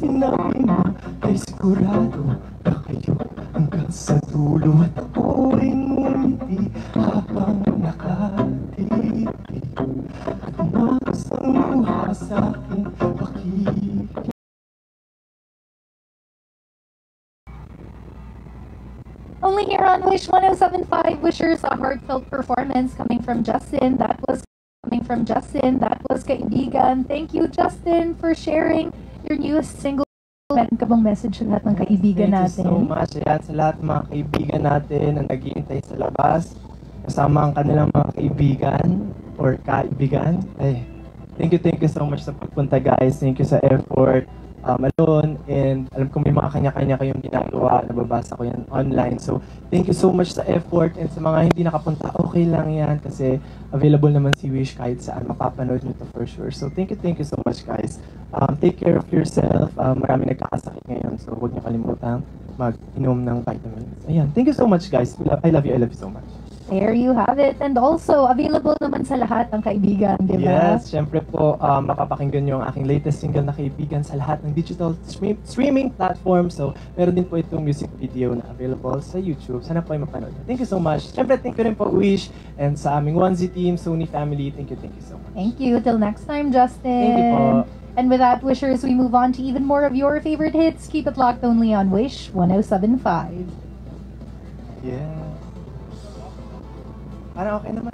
Sinabi mo ay sigurado na kayo hanggang sa dulo at ako ay ngunit ngiti habang nakatiti. At umakasang luha sa'king pakikita. Only here on Wish 1075, Wishers, a heartfelt performance coming from Justin. That was Kaibigan. Thank you, Justin, for sharing your newest single. Meron ka bang message sa lahat ng kaibigan natin? Thank you so much. Ayan, sa lahat ng mga kaibigan natin na nag-iintay sa labas, kasama ang kanilang mga kaibigan or kaibigan. Ay, thank you so much sa pagpunta, guys. Thank you sa effort. Alone, and alam ko may mga kanya-kanya kayong ginagawa, nababasa ko yan online. So, thank you so much sa effort, and sa mga hindi nakapunta, okay lang yan kasi available naman si Wish kahit saan, mapapanood nyo to for sure. So, thank you so much, guys. Take care of yourself. Marami nagkakasakit ngayon, so huwag nyo kalimutang mag-inom ng vitamins. Ayan, thank you so much, guys. I love you so much. There you have it. And also, available naman sa lahat ng kaibigan, di ba? Yes, syempre po, mapapakinggan nyo ang aking latest single na Kaibigan sa lahat ng digital streaming platform. So, meron din po itong music video na available sa YouTube. Sana po ay mapanood. Thank you so much. Syempre, thank you rin po, Wish, and sa aming Onesie team, Sony family. Thank you so much. Thank you. Till next time, Justin. Thank you po. And with that, Wishers, we move on to even more of your favorite hits. Keep it locked only on Wish 1075. Yeah. Parang okay naman.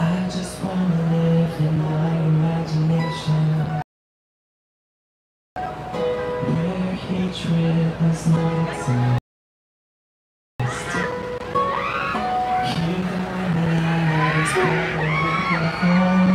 I just wanna live in my imagination, where hatred has no exist. Here the light is burning.